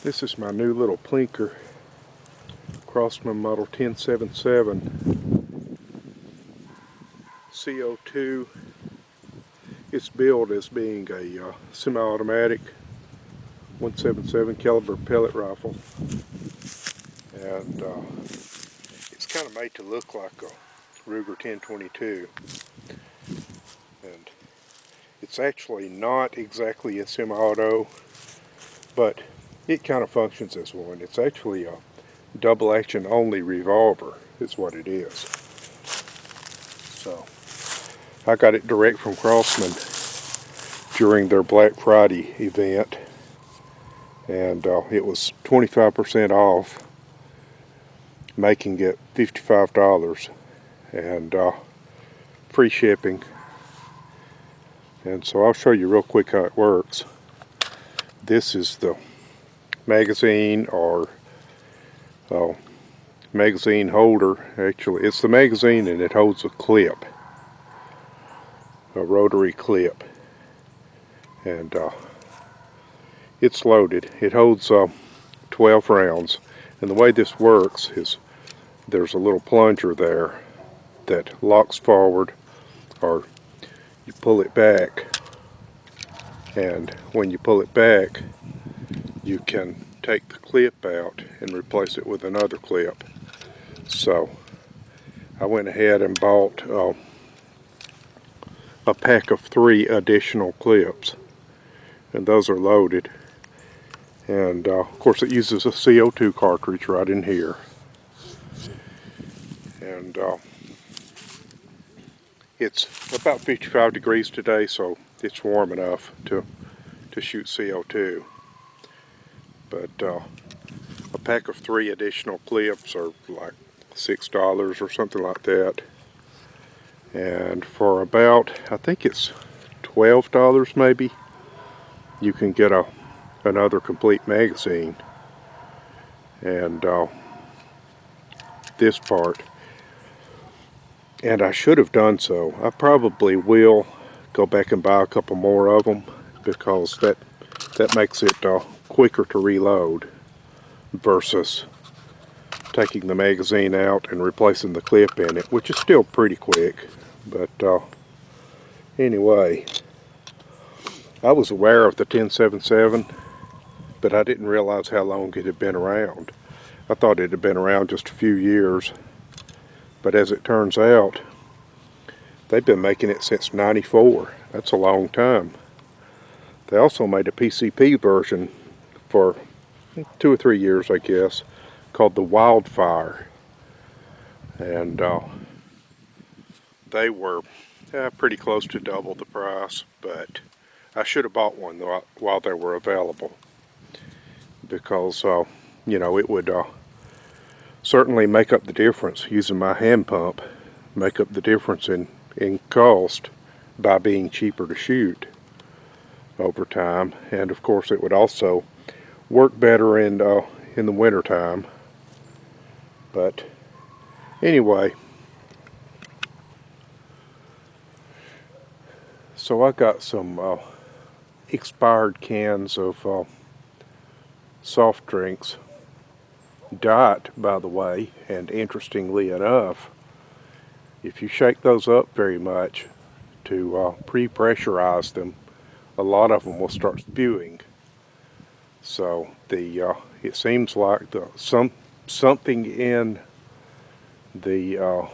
This is my new little plinker, Crosman model 1077 CO2. It's billed as being a semi-automatic 177 caliber pellet rifle, and it's kind of made to look like a Ruger 1022, and it's actually not exactly a semi-auto, but it kind of functions as one. It's actually a double action only revolver is what it is. So I got it direct from Crosman during their Black Friday event, and it was 25% off, making it $55, and free shipping. And so I'll show you real quick how it works. This is the magazine or magazine holder. Actually, it's the magazine, and it holds a clip, a rotary clip, and it's loaded. It holds 12 rounds, and the way this works is there's a little plunger there that locks forward, or you pull it back, and when you pull it back you can take the clip out and replace it with another clip. So I went ahead and bought a pack of 3 additional clips, and those are loaded, and of course it uses a CO2 cartridge right in here, and it's about 55 degrees today, so it's warm enough to shoot CO2. But a pack of 3 additional clips are like $6 or something like that, and for about, I think it's $12 maybe, you can get another complete magazine. And this part, and I should have done so. I probably will go back and buy a couple more of them, because that makes it quicker to reload versus taking the magazine out and replacing the clip in it, which is still pretty quick. But anyway, I was aware of the 1077, but I didn't realize how long it had been around. I thought it had been around just a few years, but as it turns out, they've been making it since '94. That's a long time. They also made a PCP version for 2 or 3 years, I guess, called the Wildfire, and they were pretty close to double the price, but I should have bought one while they were available, because you know, it would certainly make up the difference. Using my hand pump, make up the difference in cost by being cheaper to shoot over time. And of course it would also work better in the winter time. But anyway, so I got some expired cans of soft drinks, Diet, by the way, and interestingly enough, if you shake those up very much to pre-pressurize them, a lot of them will start spewing. So it seems like something in the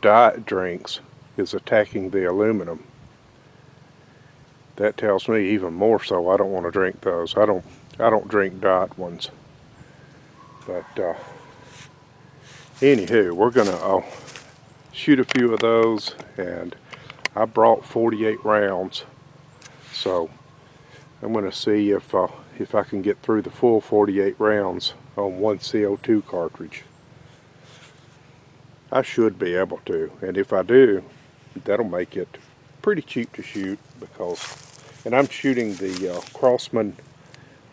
diet drinks is attacking the aluminum. That tells me even more so I don't want to drink those. I don't drink diet ones. But anywho, we're gonna shoot a few of those, and I brought 48 rounds, so I'm gonna see if I can get through the full 48 rounds on one CO2 cartridge. I should be able to, and if I do, that'll make it pretty cheap to shoot, and I'm shooting the Crosman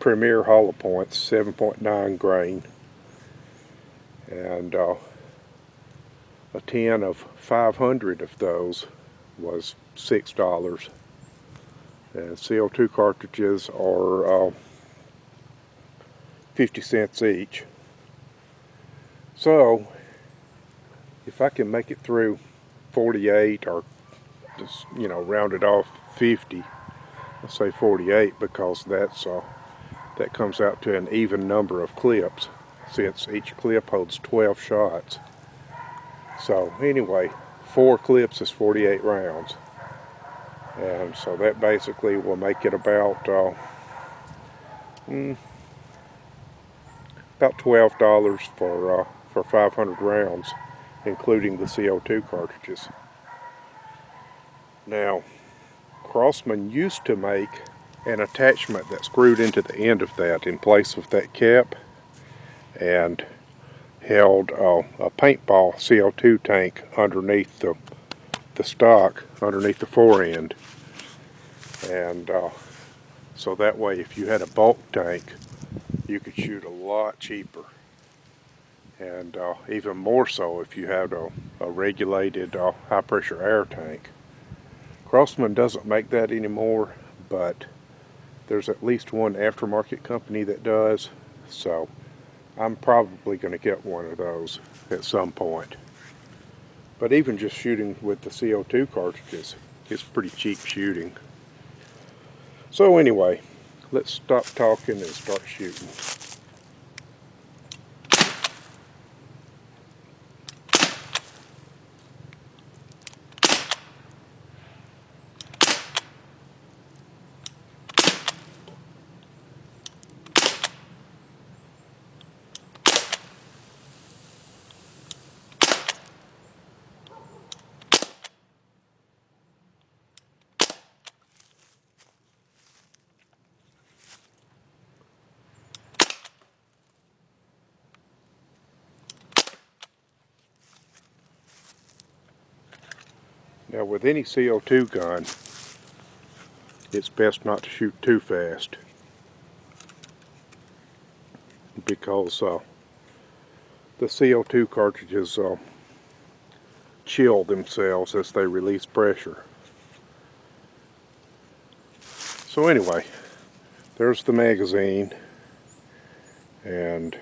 Premier Hollow Points 7.9 grain, and a tin of 500 of those was $6, and CO2 cartridges are 50 cents each. So if I can make it through 48, or just, you know, round it off 50, I'll say 48, because that comes out to an even number of clips, since each clip holds 12 shots. So anyway, 4 clips is 48 rounds. And so that basically will make it about $12 for 500 rounds, including the CO2 cartridges. Now, Crosman used to make an attachment that screwed into the end of that in place of that cap, and held a paintball CO2 tank underneath the stock, underneath the forend. And so that way, if you had a bulk tank, you could shoot a lot cheaper. And even more so if you had a regulated high pressure air tank. Crosman doesn't make that anymore, but there's at least one aftermarket company that does, so I'm probably going to get one of those at some point. But even just shooting with the CO2 cartridges, it's pretty cheap shooting. So anyway, let's stop talking and start shooting. Now with any CO2 gun, it's best not to shoot too fast, because the CO2 cartridges chill themselves as they release pressure. So anyway, there's the magazine, and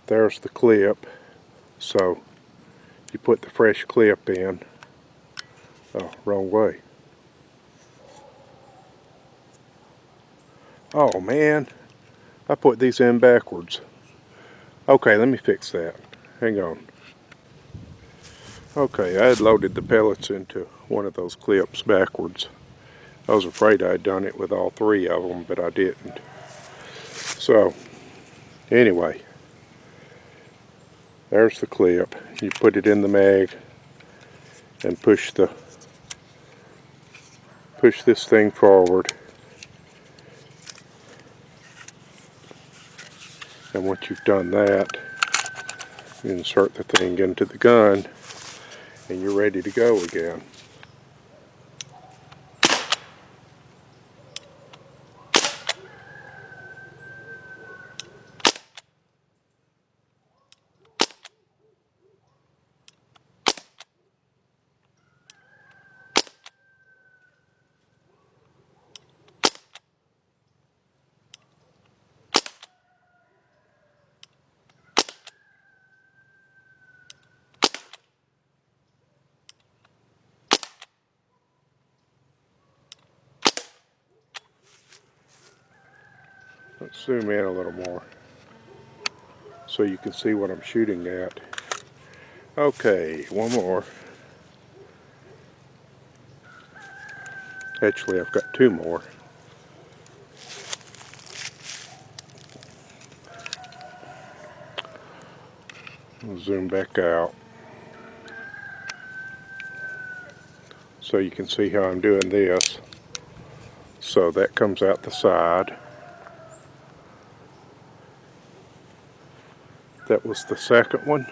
there's the clip. So you put the fresh clip in. Oh, wrong way. Oh man, I put these in backwards. Okay, let me fix that. Hang on. Okay, I had loaded the pellets into one of those clips backwards. I was afraid I'd done it with all 3 of them, but I didn't. So, anyway, there's the clip. You put it in the mag and push this thing forward. And once you've done that, you insert the thing into the gun and you're ready to go again. Let's zoom in a little more so you can see what I'm shooting at. Okay, one more. Actually, I've got 2 more. I'll zoom back out so you can see how I'm doing this. So that comes out the side. That was the second one.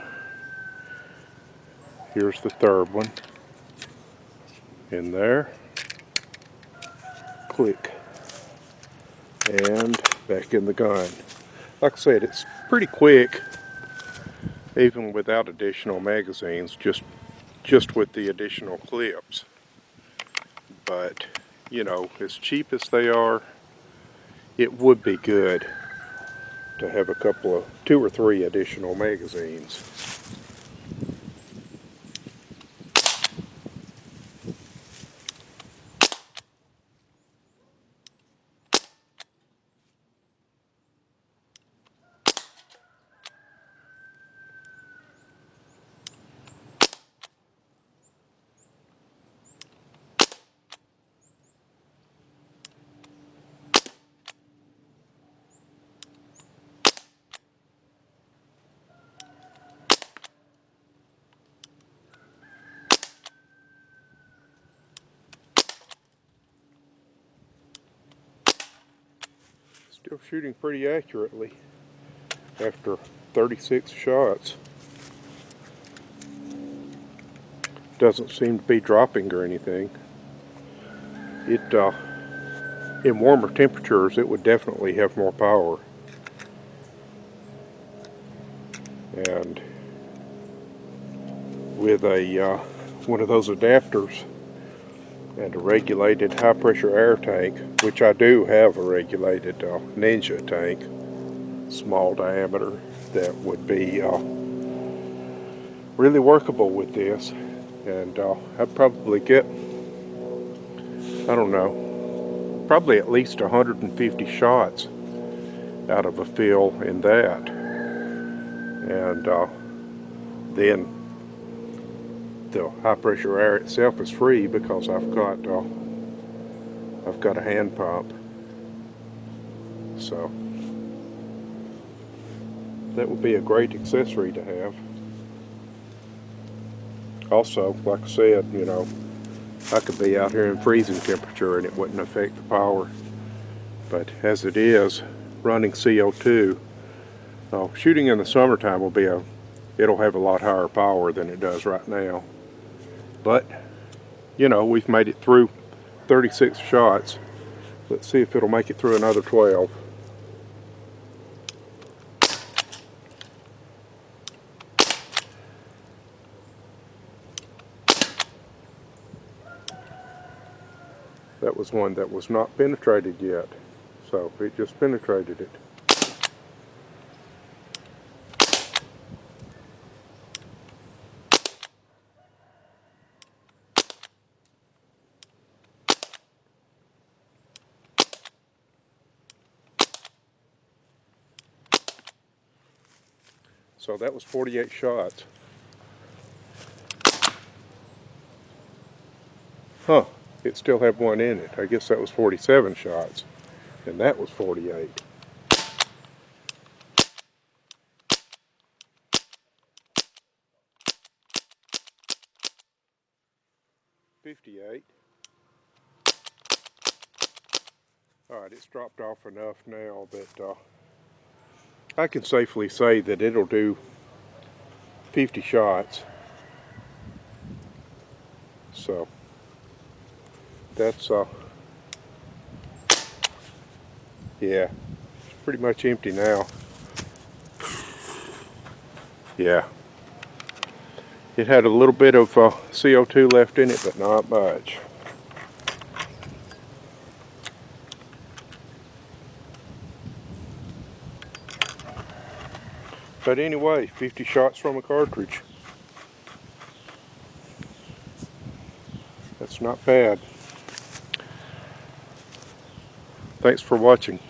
Here's the third one. In there. Click. And back in the gun. Like I said, it's pretty quick, even without additional magazines, just with the additional clips. But, you know, as cheap as they are, it would be good to have a couple of 2 or 3 additional magazines. Still shooting pretty accurately after 36 shots. Doesn't seem to be dropping or anything. It in warmer temperatures it would definitely have more power. And with a one of those adapters and a regulated high pressure air tank, which I do have a regulated Ninja tank, small diameter, that would be really workable with this. And I'd probably get, I don't know, probably at least 150 shots out of a fill in that. And then the high pressure air itself is free because I've got a hand pump. So that would be a great accessory to have. Also, like I said, you know, I could be out here in freezing temperature and it wouldn't affect the power. But as it is, running CO2, shooting in the summertime it'll have a lot higher power than it does right now. But, you know, we've made it through 36 shots. Let's see if it'll make it through another 12. That was one that was not penetrated yet, so it just penetrated it. So that was 48 shots. Huh, it still had one in it. I guess that was 47 shots, and that was 48. $58. Alright, it's dropped off enough now that I can safely say that it'll do 50 shots. So that's yeah, it's pretty much empty now. Yeah, it had a little bit of CO2 left in it, but not much. But anyway, 50 shots from a cartridge. That's not bad. Thanks for watching.